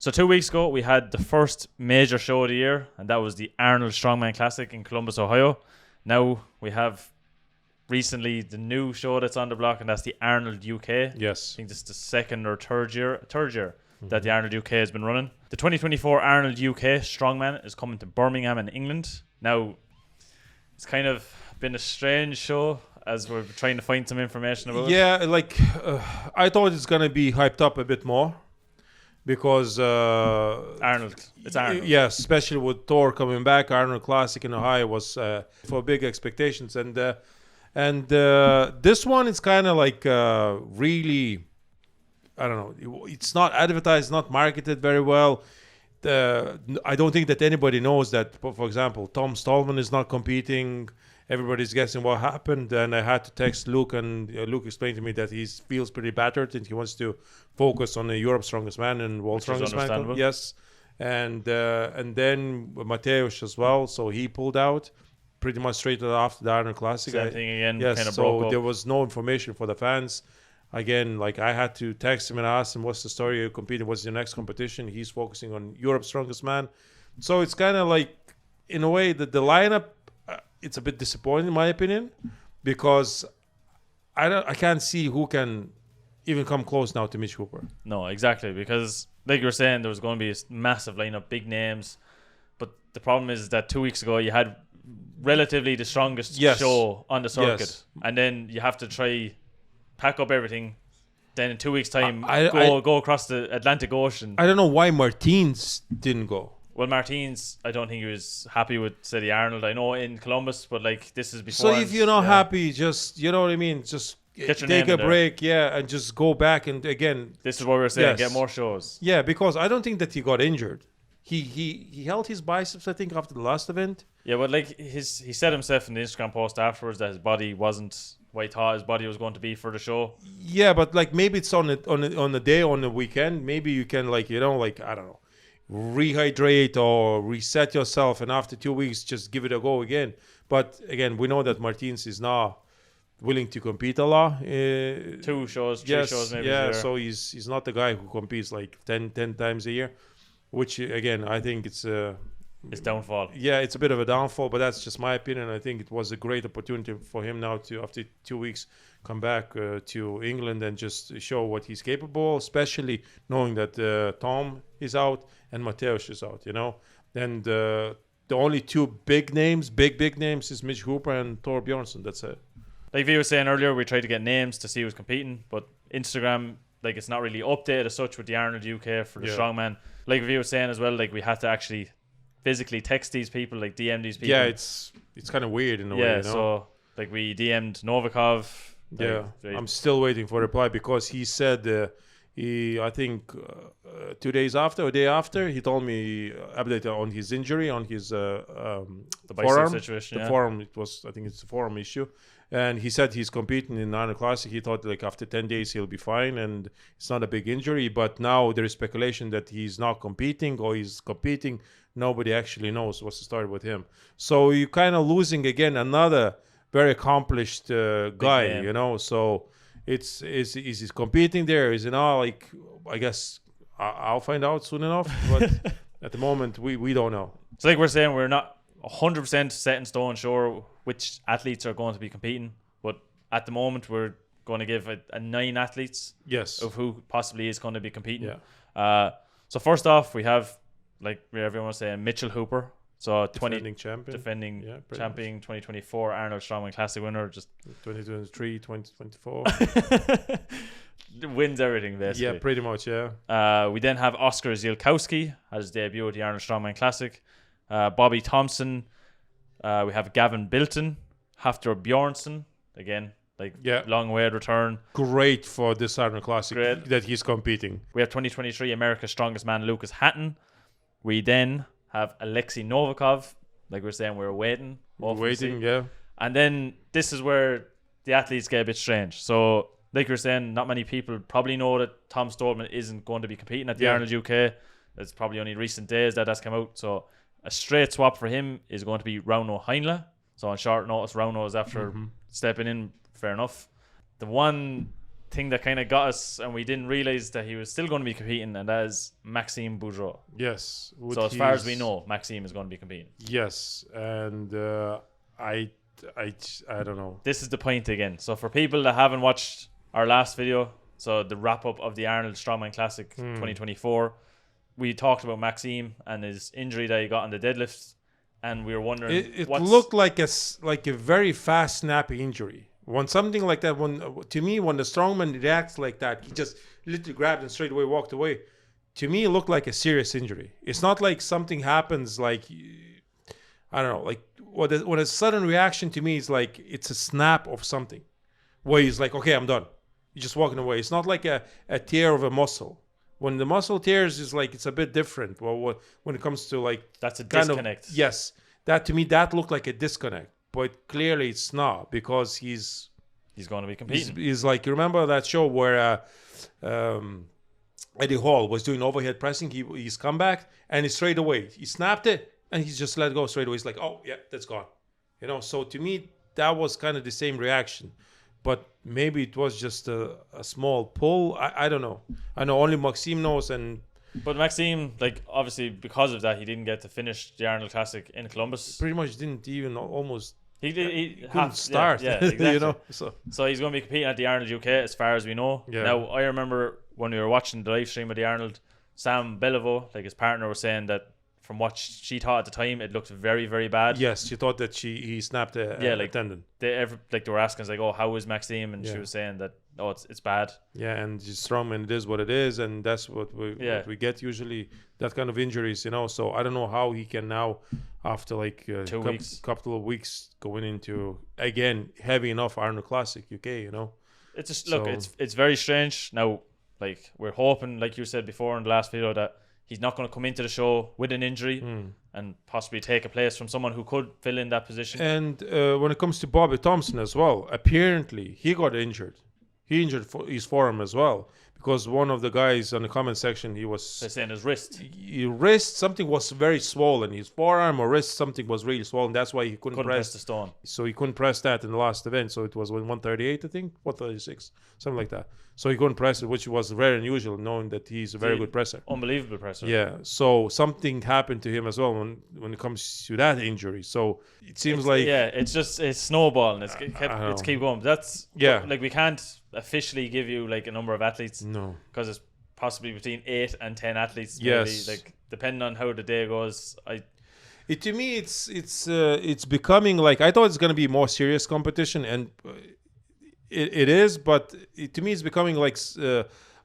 So 2 weeks ago, we had the first major show of the year, and that was the Arnold Strongman Classic in Columbus, Ohio. Now we have recently the new show that's on the block, and that's the Arnold UK. Yes. I think this is the second or third year that the Arnold UK has been running. The 2024 Arnold UK Strongman is coming to Birmingham in England. Now, it's kind of been a strange show as we're trying to find some information about it. Yeah, like I thought it's gonna be hyped up a bit more because Arnold. It's Arnold. Yes, especially with Thor coming back, Arnold Classic in Ohio was for big expectations, and this one is kind of like really, I don't know. It's not advertised, not marketed very well. I don't think that anybody knows that. For example, Tom Stallman is not competing. Everybody's guessing what happened, and I had to text Luke, and Luke explained to me that he feels pretty battered and he wants to focus on the Europe's Strongest Man and World's Strongest Man. Yes, and then Mateusz as well. So he pulled out pretty much straight after the Arnold Classic. Same thing again. Yes, kind of so there was no information for the fans. Again, like I had to text him and ask him, what's the story? You're competing? What's your next competition? He's focusing on Europe's Strongest Man. So it's kind of like, in a way, that the lineup, it's a bit disappointing in my opinion, because I can't see who can even come close now to Mitch Hooper. No, exactly, because like you were saying, there was going to be a massive lineup, big names, but the problem is that 2 weeks ago you had relatively the strongest show on the circuit, and then you have to try pack up everything. Then in 2 weeks' time, go across the Atlantic Ocean. I don't know why Martins didn't go. Well, Martins, I don't think he was happy with, say, the Arnold. I know in Columbus, but like this is before. So if you're not happy, just, you know what I mean, just take a break, and just go back. And again, this is what we were saying, get more shows. Yeah, because I don't think that he got injured. He held his biceps, I think, after the last event. Yeah, but like he said himself in the Instagram post afterwards that his body wasn't what he thought his body was going to be for the show. Yeah, but like maybe it's on the day, on the weekend. Maybe you can, like, you know, like, I don't know, rehydrate or reset yourself, and after 2 weeks just give it a go again. But again, we know that Martins is not willing to compete a lot. 2 shows, 3 shows maybe. Yeah, so he's not the guy who competes like 10 times a year, which again I think it's downfall. Yeah, it's a bit of a downfall, but that's just my opinion. I think it was a great opportunity for him now to, after 2 weeks, come back to England and just show what he's capable, especially knowing that Tom is out and Mateusz is out, you know. And the only 2 big names is Mitch Hooper and Thor Bjornsson. That's it. Like we were saying earlier, we tried to get names to see who's competing, but Instagram, like, it's not really updated as such with the Arnold UK for the Strongman. Like we were saying as well, like we had to actually physically text these people, like DM these people. Yeah, it's kind of weird in a way, you know? So like we DM'd Novikov. I'm still waiting for a reply, because he said I think 2 days after, or day after, he told me update on his injury, on his the forearm situation. Forearm, I think it's a forearm issue, and he said he's competing in Arnold Classic. He thought like after 10 days he'll be fine, and it's not a big injury. But now there is speculation that he's not competing, or he's competing. Nobody actually knows what's the story with him. So you're kind of losing again another very accomplished guy, you know. So is he competing there? Is it not? Like, I guess I'll find out soon enough. But at the moment, we don't know. So like we're saying, we're not 100% set in stone sure which athletes are going to be competing. But at the moment, we're going to give a 9 athletes of who possibly is going to be competing. Yeah. So first off, we have, like everyone was saying, Mitchell Hooper. So defending champion 2024 Arnold Strongman Classic winner, just 2023, 2024. Wins everything basically. Yeah, pretty much, yeah. We then have Oscar Zielkowski at his debut at the Arnold Strongman Classic. Bobby Thompson. We have Gavin Bilton, Hafthor Bjornsson, again, like long way return. Great for this Arnold Classic that he's competing. We have 2023 America's Strongest Man Lucas Hatton. We then have Alexei Novikov. Like we were saying, we're waiting. Yeah. And then this is where the athletes get a bit strange. So, like we were saying, not many people probably know that Tom Stallman isn't going to be competing at the Arnold UK. It's probably only recent days that that's come out. So, a straight swap for him is going to be Rauno Heinle. So, on short notice, Rauno is after stepping in. Fair enough. The one thing that kind of got us, and we didn't realize that he was still going to be competing, and that is Maxime Boudreau. Yes. So as far as we know, Maxime is going to be competing. Yes, and I don't know. This is the point again. So for people that haven't watched our last video, so the wrap up of the Arnold Strongman Classic 2024, we talked about Maxime and his injury that he got on the deadlifts, and we were wondering. It looked like a very fast, snappy injury. When something like that, when the strongman reacts like that, he just literally grabbed and straight away walked away. To me, it looked like a serious injury. It's not like something happens like, I don't know, like when a sudden reaction to me is like it's a snap of something, where he's like, okay, I'm done. You're just walking away. It's not like a tear of a muscle. When the muscle tears, is like it's a bit different. Well, when it comes to like that's a disconnect. Yes, that to me that looked like a disconnect. But clearly it's not, because he's going to be competing. He's like, you remember that show where Eddie Hall was doing overhead pressing? He's come back and he straight away he snapped it and he's just let go straight away. He's like, oh yeah, that's gone. So to me that was kind of the same reaction, but maybe it was just a small pull. I don't know. I know only Maxime knows. But Maxime, like, obviously because of that, he didn't get to finish the Arnold Classic in Columbus. Pretty much didn't even almost. He couldn't start. Yeah, exactly. So he's going to be competing at the Arnold UK, as far as we know. Yeah. Now, I remember when we were watching the live stream of the Arnold, Sam Beliveau, like his partner, was saying that from what she thought at the time, it looked very, very bad. Yes, she thought that he snapped a tendon. They were asking, like, oh, how is Maxime? And she was saying that, oh, it's bad. Yeah, and strongman, it is what it is, and that's what we get usually, that kind of injuries, So I don't know how he can now, after like 2 weeks, couple of weeks, going into again heavy enough Arnold Classic UK. It's just it's very strange. Now, like, we're hoping, like you said before in the last video, that he's not going to come into the show with an injury and possibly take a place from someone who could fill in that position. And when it comes to Bobby Thompson as well, apparently he got injured. He injured his forearm as well, because one of the guys on the comment section, they're saying his wrist. Something was very swollen. His forearm or wrist, something was really swollen. That's why he couldn't press the stone. So he couldn't press that in the last event. So it was 138, I think, 136, something like that. So he couldn't press it, which was very unusual, knowing that he's a very good presser. Unbelievable presser. Yeah. So something happened to him as well when it comes to that injury. So it seems it's snowballing. It's keep going. That's like, we can't officially give you like a number of athletes. No. Because it's possibly between 8 and 10 athletes. Yes. Maybe, like, depending on how the day goes. To me, it's becoming like, I thought it's going to be more serious competition, and it is, but to me it's becoming like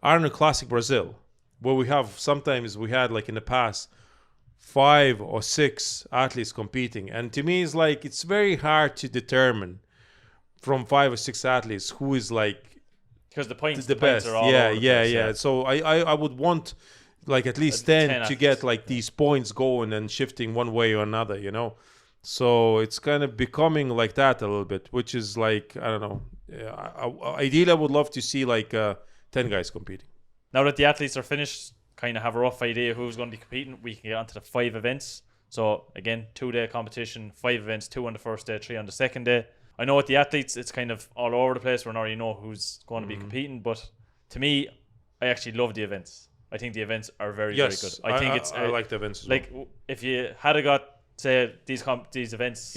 Arnold Classic Brazil, where we had like in the past 5 or 6 athletes competing, and to me it's like it's very hard to determine from 5 or 6 athletes who is like, because the points are all over the place. So I would want like at least 10 to get like these points going and shifting one way or another, so it's kind of becoming like that a little bit, which is like, I don't know. Ideally, I would love to see like 10 guys competing. Now that the athletes are finished, kind of have a rough idea who's going to be competing, we can get onto the 5 events. So again, 2-day competition, 5 events, 2 on the first day, 3 on the second day. I know with the athletes, it's kind of all over the place. We already know who's going to be competing, but to me, I actually love the events. I think the events are very, very good. I like the events as like well. If you had got, say, these events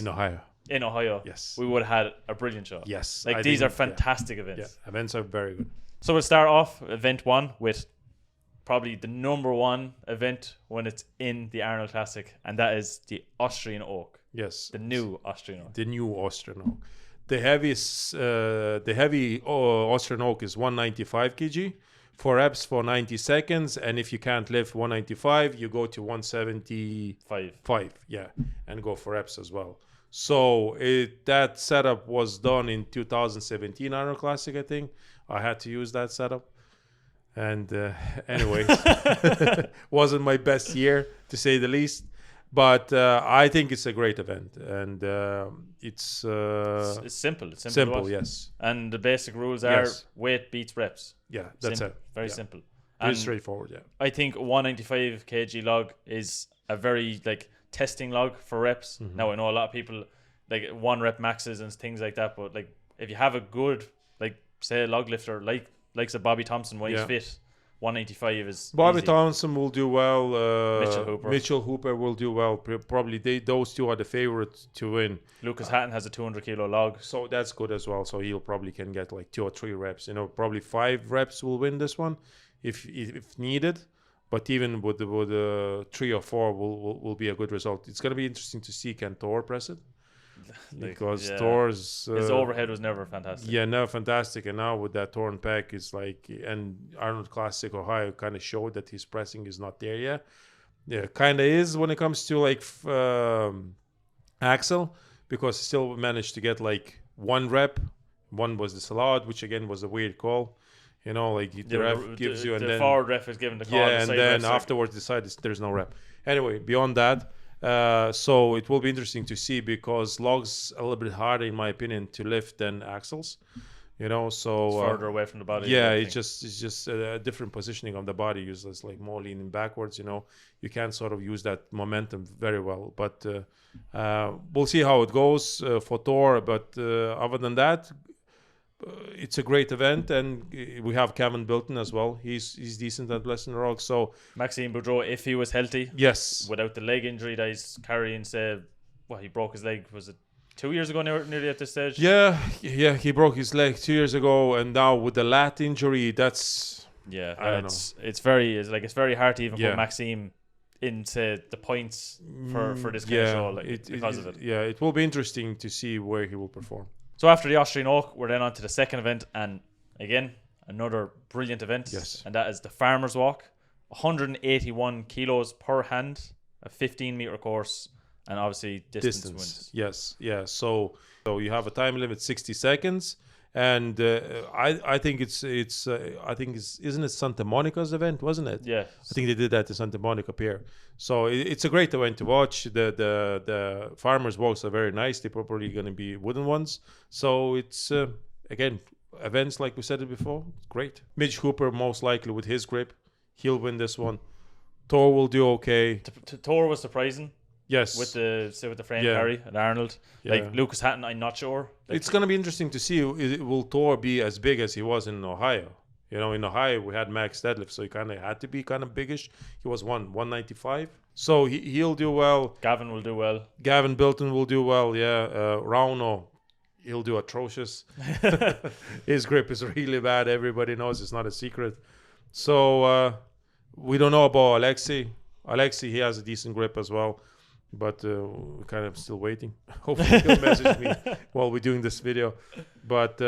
in Ohio, yes, we would have had a brilliant show. Yes, like these are fantastic events. Yeah, events are very good. So we'll start off event 1 with probably the number 1 event when it's in the Arnold Classic, and that is the Austrian Oak. Yes, the new Austrian Oak. The new Austrian Oak. The heavy Austrian Oak is 195 kg. 4 reps for 90 seconds, and if you can't lift 195, you go to 175. Yeah, and go for reps as well. So that setup was done in 2017 Arnold Classic, I think. I had to use that setup. And anyway, wasn't my best year, to say the least. But I think it's a great event. And it's simple. It's simple, yes. And the basic rules are weight beats reps. Yeah, that's it. Very simple. Very straightforward, yeah. I think 195 kg log is a very testing log for reps. Mm-hmm. Now I know a lot of people like 1 rep maxes and things like that, but like if you have a good say log lifter like likes of Bobby Thompson when he's fit. 185 is Bobby easy. Thompson will do well. Mitchell Hooper will do well. Probably those two are the favorites to win. Lucas Hatton has a 200 kilo log, so that's good as well. So he'll probably can get like 2 or 3 reps. Probably 5 reps will win this one, if needed. But even with 3 or 4 will be a good result. It's gonna be interesting to see can Thor press it. Because Thor's his overhead was never fantastic. Yeah, never fantastic. And now with that torn pec, is like, and Arnold Classic Ohio kind of showed that his pressing is not there yet. Yeah, kind of is when it comes to like Axel, because he still managed to get like 1 rep. One was the salad, which again was a weird call. Like the ref gives you, and the then forward ref is given the call. Yeah, and then afterwards decides there's no rep. Anyway, beyond that. So it will be interesting to see, because logs a little bit harder in my opinion to lift than axles, so it's further away from the body. Yeah, it's just a different positioning of the body. Useless, like more leaning backwards. You can't sort of use that momentum very well. But we'll see how it goes for Thor. But other than that, it's a great event, and we have Kevin Bilton as well. He's decent at Blessing the Rock. So Maxime Boudreau, if he was healthy, yes, without the leg injury that he's carrying, he broke his leg, was it 2 years ago nearly at this stage? Yeah, he broke his leg 2 years ago, and now with the lat injury, that's I don't know. It's very hard to even put Maxime into the points for this kind of show because of it. Yeah, it will be interesting to see where he will perform. So after the Austrian Oak, we're then on to the second event, and again, another brilliant event. Yes. And that is the Farmer's Walk. 181 kilos per hand, a 15-meter course, and obviously distance wins. Yes, yeah. So you have a time limit 60 seconds, and I think isn't it Santa Monica's event, wasn't it? Yeah. I think they did that to Santa Monica Pier. So it's a great event to watch. The farmers' walks are very nice. They're probably going to be wooden ones. So it's again, events like we said it before. Great. Midge Hooper most likely with his grip, he'll win this one. Thor will do okay. Thor was surprising. Yes, with the frame carry at Arnold. Like Lucas Hatton, I'm not sure. It's going to be interesting to see, will Thor be as big as he was in Ohio? In Ohio we had max deadlift, so he kind of had to be kind of biggish. He was 195, so he'll do well. Gavin will do well. Gavin Bilton will do well. Yeah, Rauno, he'll do atrocious. His grip is really bad. Everybody knows, it's not a secret. So we don't know about Alexei. He has a decent grip as well. But we're kind of still waiting. Hopefully he'll message me while we're doing this video. But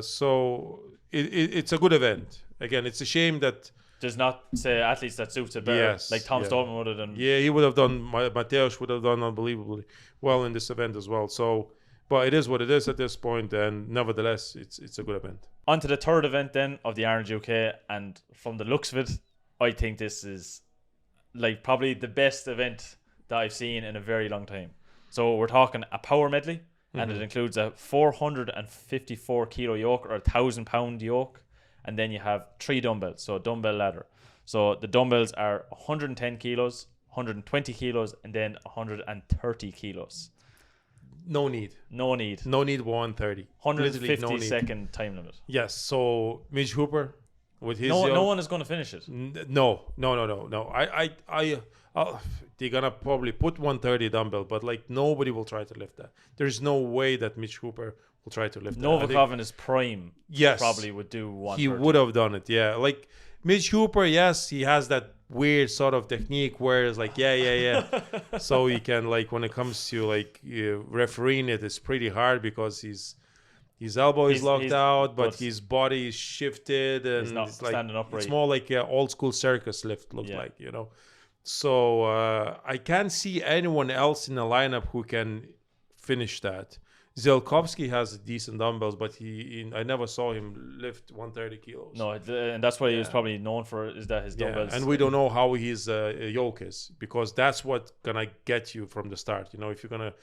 so it's a good event. Again, it's a shame that there's not athletes that suits it better. Yes, like Tom Stoltman would have done. Yeah, he would have done. Mateusz would have done unbelievably well in this event as well. So, but it is what it is at this point, and nevertheless, it's a good event. On to the third event then of the Arnold UK, and from the looks of it, I think this is like probably the best event that I've seen in a very long time. So we're talking a power medley, and it includes a 454 kilo yoke or 1,000 pound yoke, and then you have 3 dumbbells, so a dumbbell ladder. So the dumbbells are 110 kilos, 120 kilos, and then 130 kilos. No need 130. 150-second time limit. Yes. So Midge Hooper with his no one is going to finish it. No. They're gonna probably put 130 dumbbell, but like nobody will try to lift that. There's no way that Midge Hooper will try to lift that. Novikov in his prime, yes, probably would do 130. He would have done it, yeah. Like Midge Hooper, yes, he has that weird sort of technique where it's like, yeah. So he can, like, when it comes to like refereeing it, it's pretty hard because his elbow is locked out, but his body is shifted, and he's not it's like standing upright. It's more like an old school circus lift, looks like, So I can't see anyone else in the lineup who can finish that. Zelkovsky has decent dumbbells, but I never saw him lift 130 kilos. No, and that's what he was probably known for, is that his dumbbells. And we don't know how his yoke is, because that's what's gonna get you from the start. If you're gonna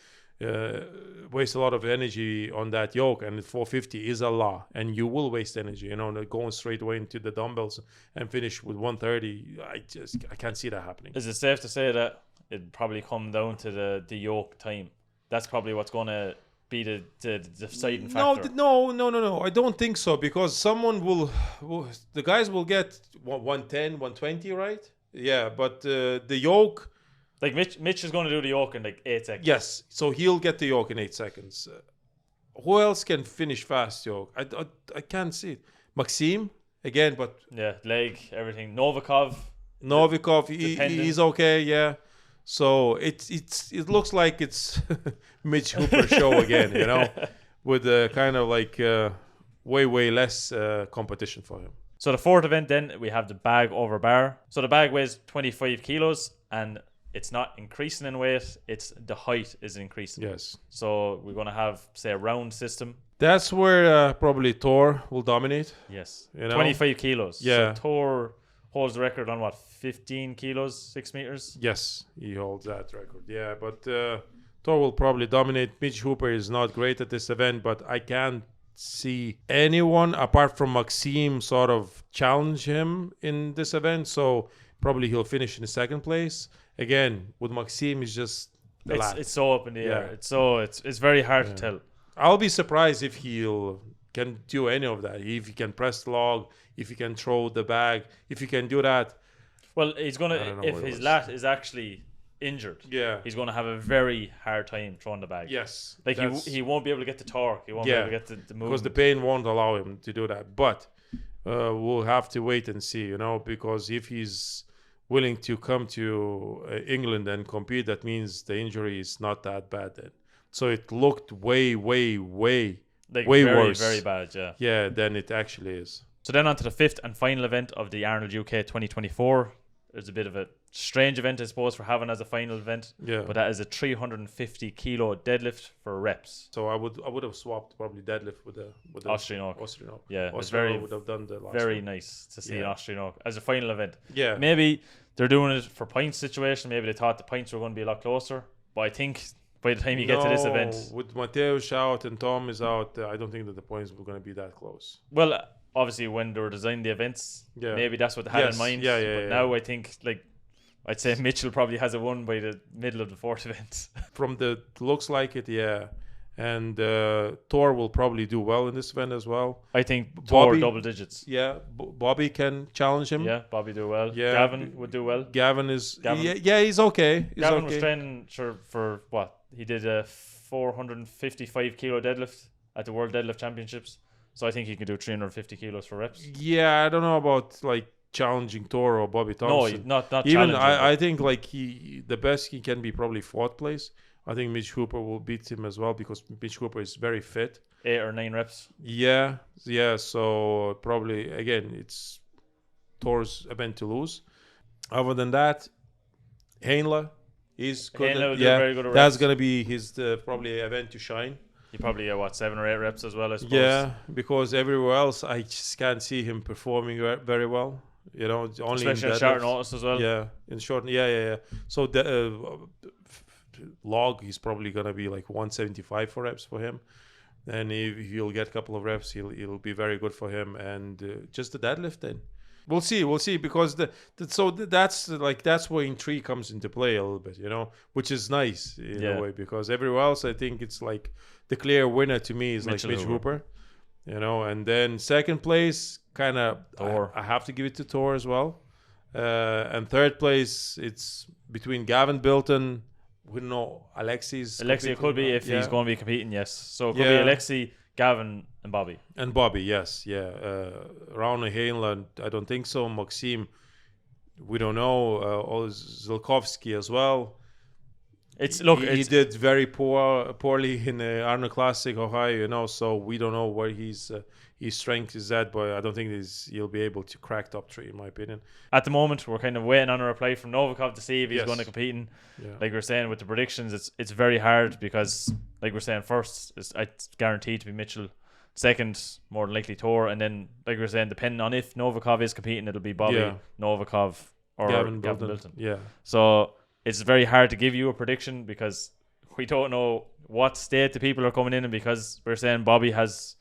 waste a lot of energy on that yoke, and 450 is a lot, and you will waste energy, going straight away into the dumbbells and finish with 130. I can't see that happening. Is it safe to say that it'd probably come down to the yoke time? That's probably what's going to be the deciding factor? No. I don't think so, because someone will the guys will get 110, 120, right? Yeah, but the yoke. Like Mitch is going to do the yoke in like 8 seconds. Yes, so he'll get the yoke in 8 seconds. Who else can finish fast yoke? I can't see it. Maxime again, but yeah, leg, everything. Novikov, he's okay. Yeah. So it looks like it's Mitch Hooper show again, you know, with kind of like way less competition for him. So the fourth event, then we have the bag over bar. So the bag weighs 25 kilos, and it's not increasing in weight. It's the height is increasing. Yes. So we're going to have, say, a round system. That's where probably Thor will dominate. Yes. You know? 25 kilos. Yeah. So Thor holds the record on 15 kilos, 6 meters? Yes, he holds that record. Yeah, but Thor will probably dominate. Mitch Hooper is not great at this event, but I can't see anyone apart from Maxime sort of challenge him in this event. So probably he'll finish in the second place. Again, with Maxime, it's just it's so up in the air. It's very hard to tell. I'll be surprised if he'll can do any of that. If he can press the log, if he can throw the bag, if he can do that. Well, he's gonna if his lat is actually injured. Yeah, he's gonna have a very hard time throwing the bag. Yes, like he won't be able to get the torque. He won't be able to get the movement because the pain won't allow him to do that. But we'll have to wait and see, you know, because if he's willing to come to England and compete, that means the injury is not that bad then. So it looked way worse. Very bad, yeah. Yeah, than it actually is. So then on to the fifth and final event of the Arnold UK 2024. There's a bit of a strange event, I suppose, for having as a final event. Yeah. But that is a 350 kilo deadlift for reps. So I would have swapped probably deadlift with the Austrian oak. Yeah, it's would have done the last very one. Nice to see an Austrian oak as a final event. Yeah. Maybe they're doing it for points situation. Maybe they thought the points were going to be a lot closer. But I think by the time you get to this event, with Mateusz out and Tom is out, I don't think that the points were going to be that close. Well, obviously when they were designing the events, maybe that's what they had in mind. But now I think, like, I'd say Mitchell probably has a won by the middle of the fourth event. From the looks like it, yeah. And Thor will probably do well in this event as well. I think Thor double digits. Yeah, Bobby can challenge him. Yeah, Bobby do well. Yeah, Gavin would do well. Gavin, he's okay. Gavin was training for what? He did a 455 kilo deadlift at the World Deadlift Championships. So I think he can do 350 kilos for reps. Yeah, I don't know about like challenging Thor or Bobby Thompson. No, not even. I think like the best he can be probably fourth place. I think Mitch Hooper will beat him as well because Mitch Hooper is very fit. 8 or 9 reps. Yeah. So probably again it's Thor's event to lose. Other than that, Heinle is good. Very good at that's reps. Gonna be his probably event to shine. He probably 7 or 8 reps as well, I suppose. Yeah, because everywhere else I just can't see him performing very well. You know, only especially in short notice as well. Yeah, in short. Yeah. So the log he's probably gonna be like 175 for reps for him, and if he'll get a couple of reps, it'll be very good for him. And just the deadlift then. We'll see because that's where intrigue comes into play a little bit, you know, which is nice in a way because everywhere else I think it's like the clear winner to me is Mitchell like Mitch Hooper, you know, and then second place kind of I have to give it to Thor as well, and third place it's between Gavin Bilton. We know Alexei could be if he's going to be competing. Yes, so it could be Alexei, Gavin, and Bobby. And Bobby, yes, yeah. Rauno Heinle, I don't think so. Maxime, we don't know. Zilkovsky as well. He did very poorly in the Arnold Classic, Ohio, you know. So we don't know where his strength is at, but I don't think he'll be able to crack top 3, in my opinion. At the moment, we're kind of waiting on a reply from Novikov to see if he's going to compete. Yeah. Like we're saying with the predictions, it's very hard because, like we're saying, first it's guaranteed to be Mitchell. Second, more than likely Thor, and then, like we're saying, depending on if Novikov is competing, it'll be Bobby, Novikov, or Gavin Bilton. Yeah. So it's very hard to give you a prediction because we don't know what state the people are coming in because we're saying Bobby has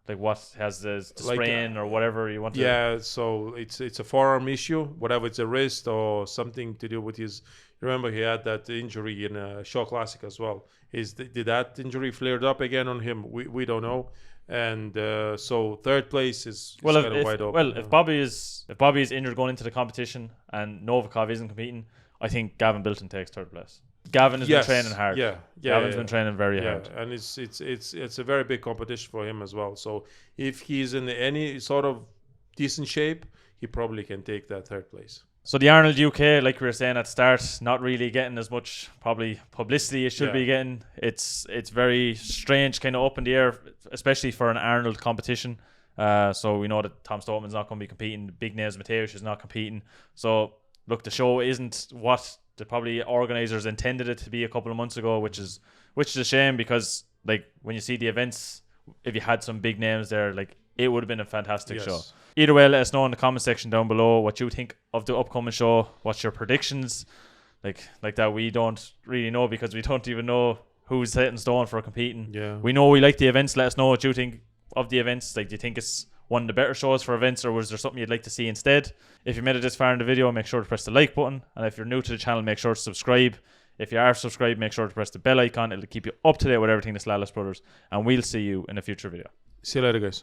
Like what has the sprain or whatever you want to... Yeah, so it's a forearm issue, whatever it's a wrist or something to do with his... Remember, he had that injury in Shaw Classic as well. Did that injury flared up again on him? We don't know. And so third place is kind of wide open. Well, if Bobby is injured going into the competition and Novikov isn't competing, I think Gavin Bilton takes third place. Gavin has been training hard. Gavin's been training very hard. And it's a very big competition for him as well. So if he's in any sort of decent shape, he probably can take that third place. So the Arnold UK, like we were saying at the start, not really getting as much probably publicity it should be getting. It's very strange, kind of up in the air, especially for an Arnold competition. So we know that Tom Stoneman's not going to be competing. Big names, Mateusz is not competing. So look, the show isn't what the probably organisers intended it to be a couple of months ago, which is a shame, because like when you see the events, if you had some big names there, like it would have been a fantastic show. Either way, let us know in the comment section down below what you think of the upcoming show. What's your predictions? Like that, we don't really know, because we don't even know who's set in stone for competing. Yeah. We know we like the events. Let us know what you think of the events. Like, do you think it's one of the better shows for events, or was there something you'd like to see instead? If you made it this far in the video, make sure to press the like button. And if you're new to the channel, make sure to subscribe. If you are subscribed, make sure to press the bell icon. It'll keep you up to date with everything that's Lalas Brothers. And we'll see you in a future video. See you later, guys.